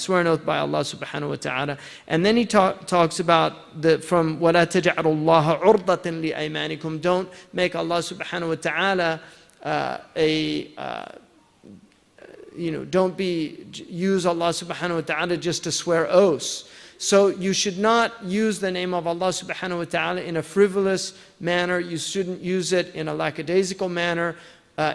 swear an oath by Allah subhanahu wa ta'ala. And then he talks about from وَلَا تَجْعَلُوا اللَّهَ عُرْضَةً لِأَيْمَانِكُم. Don't make Allah subhanahu wa ta'ala don't use Allah subhanahu wa ta'ala just to swear oaths. So you should not use the name of Allah subhanahu wa ta'ala in a frivolous manner. You shouldn't use it in a lackadaisical manner.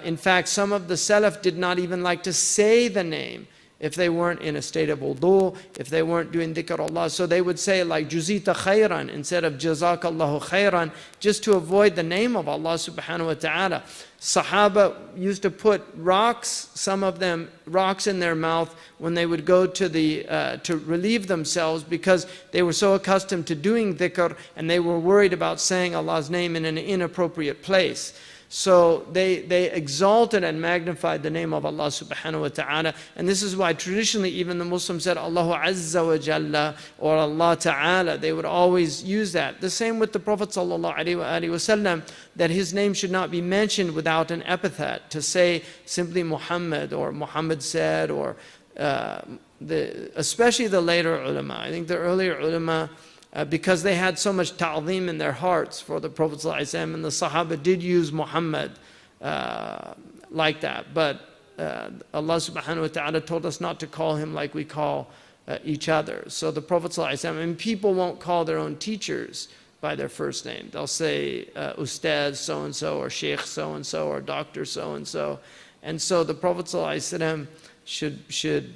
In fact, some of the Salaf did not even like to say the name if they weren't in a state of wudu, if they weren't doing dhikr Allah. So they would say like juzita khayran instead of jazakallahu khayran, just to avoid the name of Allah subhanahu wa ta'ala. Sahaba used to put rocks, some of them rocks in their mouth when they would go to relieve themselves, because they were so accustomed to doing dhikr and they were worried about saying Allah's name in an inappropriate place. So they exalted and magnified the name of Allah subhanahu wa ta'ala. And this is why traditionally even the Muslims said Allahu Azza wa Jalla or Allah Ta'ala. They would always use that. The same with the Prophet sallallahu alaihi wasallam, that his name should not be mentioned without an epithet. To say simply Muhammad or Muhammad said, or especially the later ulama. I think the earlier ulama, because they had so much ta'zeem in their hearts for the Prophet ﷺ, and the Sahaba did use Muhammad like that. But Allah subhanahu wa ta'ala told us not to call him like we call each other. So the Prophet ﷺ, and people won't call their own teachers by their first name. They'll say Ustaz so-and-so, or Sheikh so-and-so, or Doctor so-and-so. And so the Prophet ﷺ should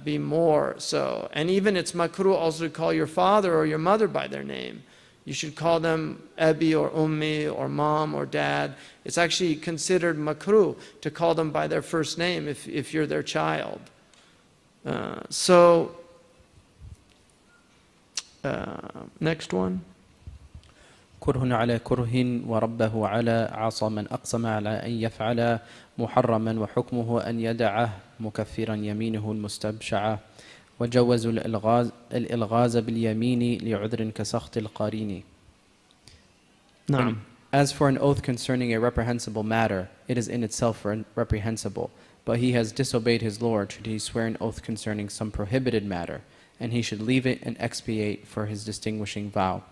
be more so. And even it's makruh also to call your father or your mother by their name. You should call them Abi or Ummi or Mom or Dad. It's actually considered makruh to call them by their first name if you're their child. Next one. كره على كره وربه على عصى من أقسم على أن يفعل محرما وحكمه أن يدعه مكفرا يمينه المستبشعة وجوز الإلغاز باليمين لعذر كسخط القارين. نعم. As for an oath concerning a reprehensible matter, it is in itself reprehensible, but he has disobeyed his Lord should he swear an oath concerning some prohibited matter, and he should leave it and expiate for his distinguishing vow.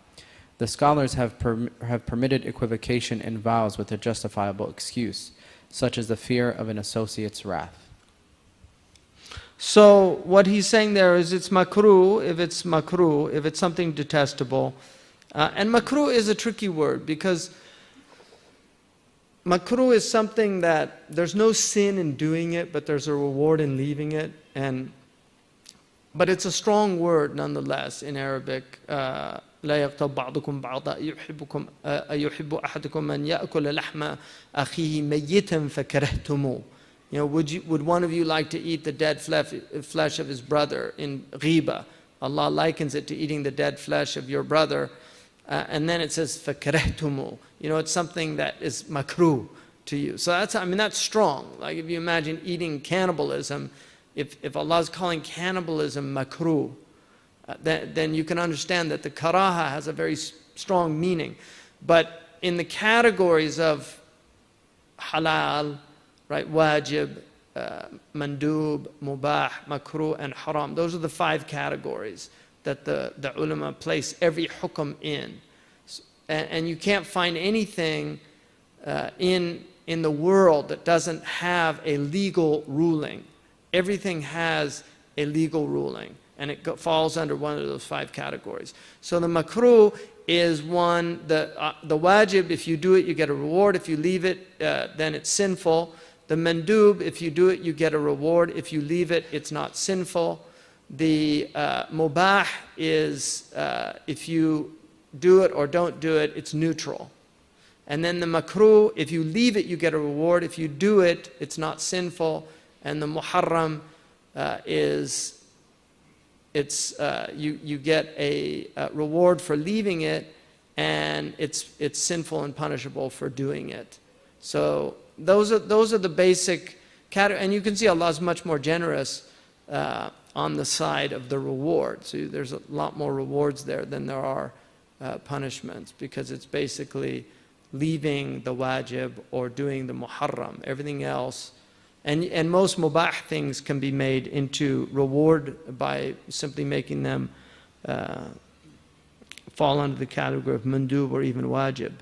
The scholars have permitted equivocation in vows with a justifiable excuse, such as the fear of an associate's wrath. So what he's saying there is it's makruh, if it's something detestable. And makruh is a tricky word, because makruh is something that there's no sin in doing it, but there's a reward in leaving it. But it's a strong word nonetheless in Arabic. لا يغتب بعضكم بعضا أيحب أحدكم أن يأكل لحم أخيه ميتا فكرهتموه. Would one of you like to eat the dead flesh of his brother in ghiba? Allah likens it to eating the dead flesh of your brother. And then it says فكرهتموه. It's something that is makruh to you. So that's strong. Like if you imagine eating cannibalism, if Allah is calling cannibalism makruh, then you can understand that the karaha has a very strong meaning. But in the categories of halal, right, wajib, mandub, mubah, makruh, and haram, those are the 5 categories that the ulama place every hukum in. And you can't find anything in the world that doesn't have a legal ruling. Everything has a legal ruling, and it falls under one of those 5 categories. So the makruh is one, the wajib, if you do it, you get a reward. If you leave it, then it's sinful. The mandub, if you do it, you get a reward. If you leave it, it's not sinful. The mubah is, if you do it or don't do it, it's neutral. And then the makruh, if you leave it, you get a reward. If you do it, it's not sinful. And the muharram you get a reward for leaving it, and it's sinful and punishable for doing it. So those are the basic categories. And you can see Allah is much more generous on the side of the reward. So there's a lot more rewards there than there are punishments, because it's basically leaving the wajib or doing the muharram. Everything else And most mubah things can be made into reward by simply making them fall under the category of mandub or even wajib.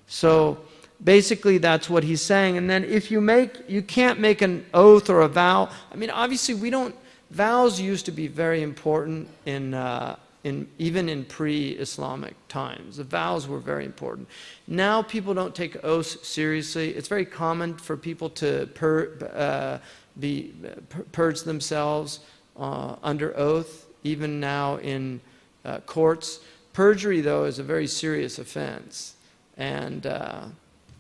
So basically that's what he's saying. And then if you can't make an oath or a vow. I mean, obviously vows used to be very important even in pre-Islamic times. The vows were very important. Now people don't take oaths seriously. It's very common for people to purge themselves under oath, even now in courts. Perjury, though, is a very serious offense. And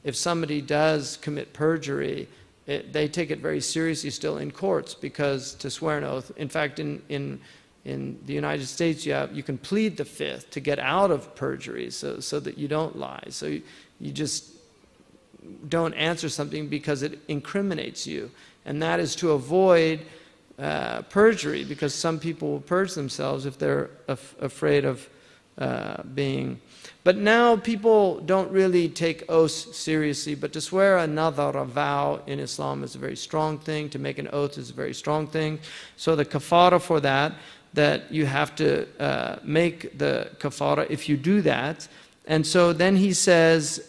if somebody does commit perjury, they take it very seriously still in courts, because to swear an oath, in fact, in the United States, you can plead the fifth to get out of perjury, so that you don't lie. So you just don't answer something because it incriminates you. And that is to avoid perjury, because some people will purge themselves if they're afraid of being. But now people don't really take oaths seriously, but to swear a nadar, a vow in Islam, is a very strong thing. To make an oath is a very strong thing. So the kafara for that you have to make the kafara if you do that. And so then he says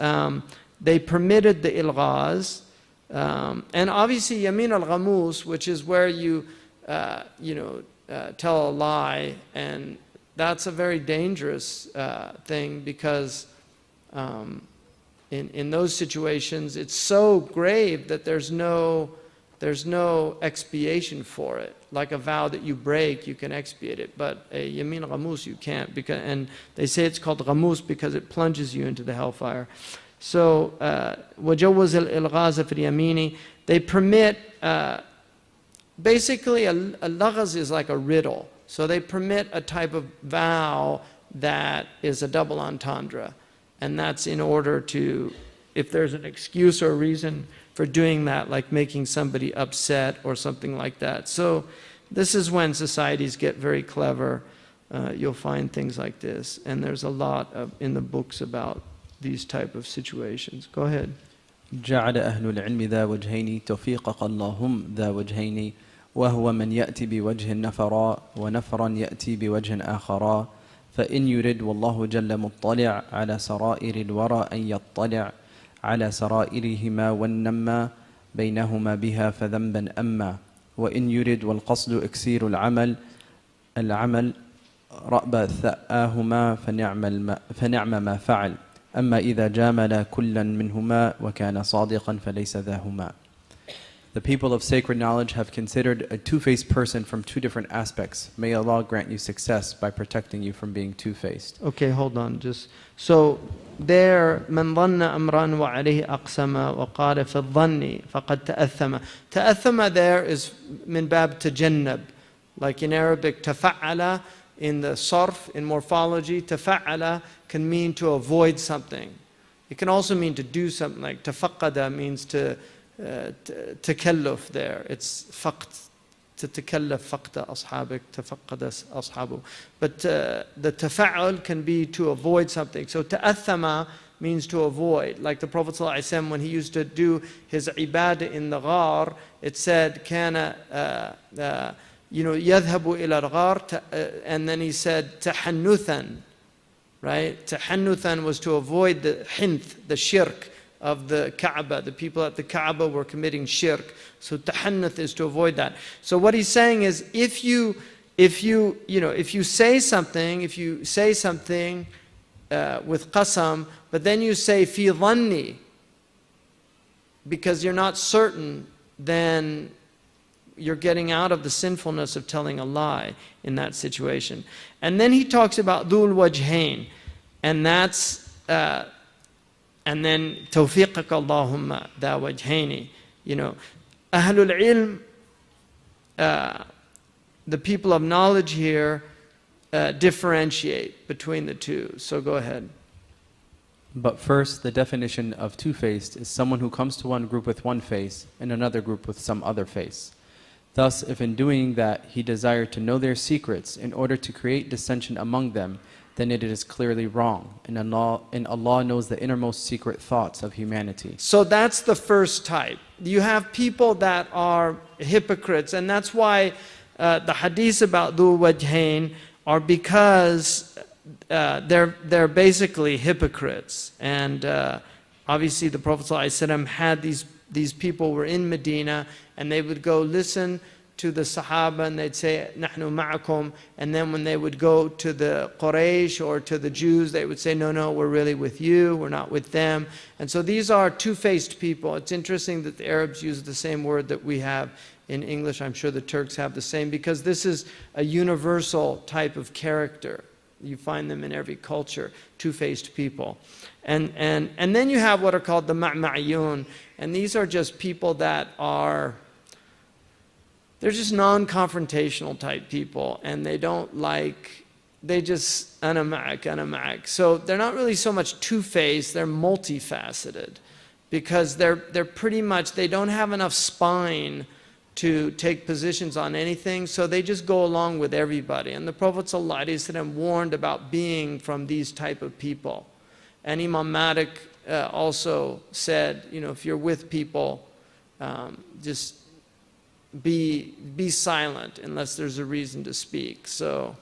they permitted the ilghaz, and obviously yamin al-ghamus, which is where you tell a lie, and that's a very dangerous thing, because in those situations it's so grave that there's no expiation for it. Like a vow that you break, you can expiate it, but a yamin ghamus you can't, and they say it's called ghamus because it plunges you into the hellfire. So وَجَوَّزَ الْإِلْغَازَ فِي الْيَمِينِ, they permit, basically a laghaz is like a riddle. So they permit a type of vow that is a double entendre, and that's in order to, if there's an excuse or a reason for doing that, like making somebody upset or something like that. So this is when societies get very clever. You'll find things like this, and there's a lot in the books about these type of situations. Go ahead. جعل أهل العلم ذا وجهين توفيقك اللهم ذا وجهين وهو من يأتي بوجه نفرا ونفرا يأتي بوجه آخرا فإن يرد والله جل مطلع على سرائر الورى أن يطلع على سرائرهما والنما بينهما بها فذنبا أما وإن يرد والقصد إكسير العمل رأب ثآهما فنعم ما فعل أما إذا جامل كلا منهما وكان صادقا فليس ذاهما. The people of sacred knowledge have considered a two-faced person from two different aspects. May Allah grant you success by protecting you from being two-faced. Okay, hold on. So there, من ظن أمرا وعليه أقسم وقال في الظن فقد تأثم. تأثم there is من باب تجنب. Like in Arabic, تفعل, in the sarf, in morphology, تفعل can mean to avoid something. It can also mean to do something, like تفقد means to تكلف there. It's فقد. تتكلف فقد أصحابك تفقد أصحابه. But the تفعل can be to avoid something. So تأثم means to avoid. Like the Prophet ﷺ, when he used to do his ibadah in the ghar, it said كان يذهب إلى الغار, and then he said تحنثا, right? تحنثا was to avoid the hinth, the shirk of the Kaaba. The people at the Kaaba were committing shirk. So tahannuth is to avoid that. So what he's saying is, if you say something with qasam, but then you say fi dhanni, because you're not certain, then you're getting out of the sinfulness of telling a lie in that situation. And then he talks about dhul wajhain, and that's and then tawfiqak Allahumma da wajhaini. Ahlul ilm, the people of knowledge here, differentiate between the two. So go ahead. But first, the definition of two-faced is someone who comes to one group with one face and another group with some other face. Thus, if in doing that he desired to know their secrets in order to create dissension among them, then it is clearly wrong. And Allah knows the innermost secret thoughts of humanity. So that's the first type. you have people that are hypocrites, and that's why the hadith about Dhu Wajhain are because they're basically hypocrites. And obviously the Prophet ﷺ had these people were in Medina, and they would go listen to the Sahaba and they'd say, "Nahnu ma'akum," and then when they would go to the Quraysh or to the Jews, they would say, "No, no, we're really with you, we're not with them." And so these are two-faced people. It's interesting that the Arabs use the same word that we have in English. I'm sure the Turks have the same, because this is a universal type of character. You find them in every culture, two-faced people. And then you have what are called the ma'ma'iyun, and these are just people that are, they're just non-confrontational type people, and they don't like, they just ana ma'ak. So they're not really so much two-faced, they're multifaceted, because they're pretty much, they don't have enough spine to take positions on anything, so they just go along with everybody. And the Prophet ﷺ warned about being from these type of people. And Imam Malik also said, you know, if you're with people, just be silent unless there's a reason to speak. So,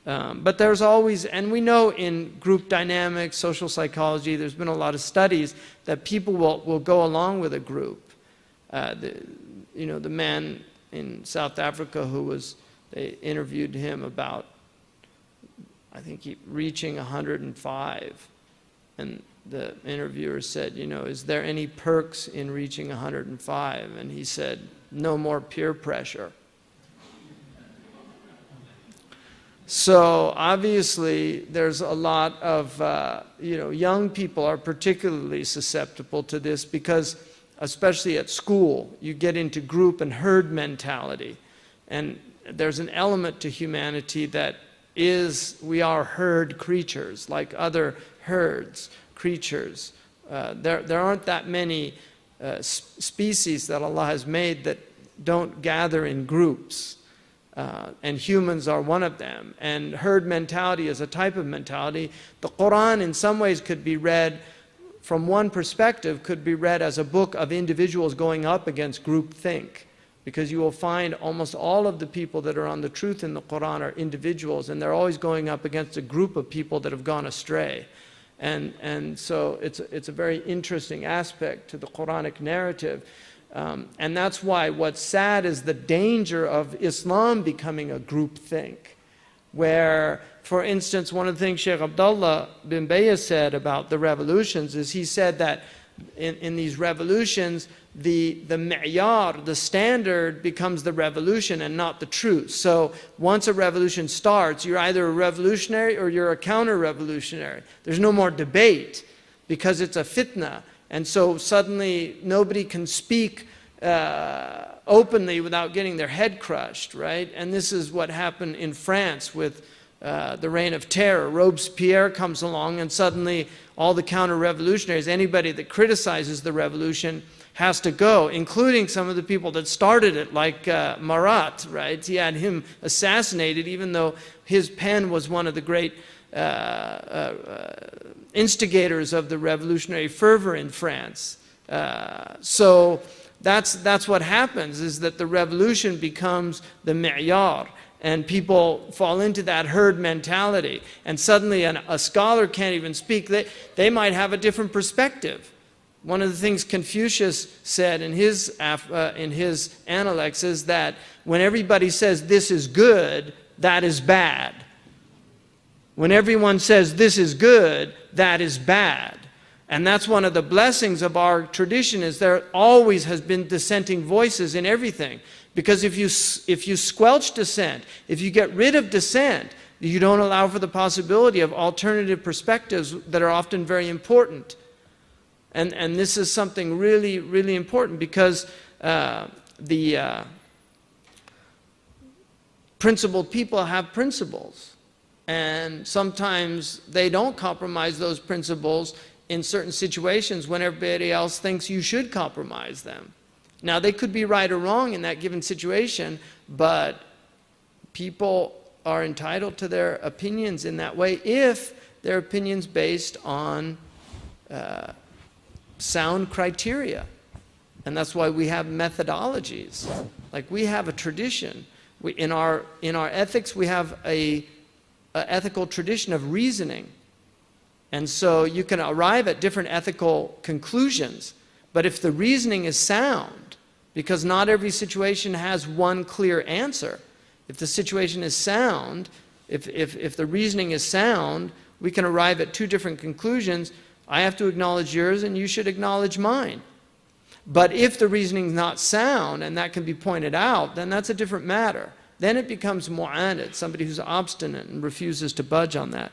but there's always, and we know in group dynamics, social psychology, there's been a lot of studies that people will go along with a group. You know, the man in South Africa they interviewed him about, I think, reaching 105. And the interviewer said, you know, is there any perks in reaching 105? And he said, no more peer pressure. So obviously there's a lot of, you know, young people are particularly susceptible to this, because especially at school, you get into group and herd mentality. And there's an element to humanity that is, we are herd creatures, like other herds, creatures. There aren't that many species that Allah has made that don't gather in groups. And humans are one of them. And herd mentality is a type of mentality. The Quran in some ways could be read, from one perspective, could be read as a book of individuals going up against groupthink. Because you will find almost all of the people that are on the truth in the Quran are individuals, and they're always going up against a group of people that have gone astray. And so it's a very interesting aspect to the Quranic narrative. And that's why what's sad is the danger of Islam becoming a groupthink, where, for instance, one of the things Sheikh Abdullah bin Bayy said about the revolutions is, he said that in these revolutions, the mi'yar, the standard, becomes the revolution and not the truth. So once a revolution starts, you're either a revolutionary or you're a counter-revolutionary. There's no more debate, because it's a fitna. And so suddenly nobody can speak openly without getting their head crushed, right? And this is what happened in France with the Reign of Terror. Robespierre comes along, and suddenly all the counter-revolutionaries, anybody that criticizes the revolution, has to go, including some of the people that started it, like Marat, right? He had him assassinated, even though his pen was one of the great instigators of the revolutionary fervor in France. So that's what happens, is that the revolution becomes the mi'yar, and people fall into that herd mentality, and suddenly a scholar can't even speak. They might have a different perspective. One of the things Confucius said in his Analects is that when everybody says this is good, that is bad. When everyone says this is good, that is bad. And that's one of the blessings of our tradition, is there always has been dissenting voices in everything. Because if you squelch dissent, if you get rid of dissent, you don't allow for the possibility of alternative perspectives that are often very important. And this is something really, really important, because the principled people have principles. And sometimes they don't compromise those principles in certain situations when everybody else thinks you should compromise them. Now, they could be right or wrong in that given situation, but people are entitled to their opinions in that way if their opinions based on sound criteria. And that's why we have methodologies. Like we have a tradition. In our ethics, we have a ethical tradition of reasoning. And so you can arrive at different ethical conclusions. But if the reasoning is sound, because not every situation has one clear answer. If the situation is sound, if the reasoning is sound, we can arrive at two different conclusions. I have to acknowledge yours and you should acknowledge mine. But if the reasoning is not sound, and that can be pointed out, then that's a different matter. Then it becomes mu'anid, somebody who's obstinate and refuses to budge on that.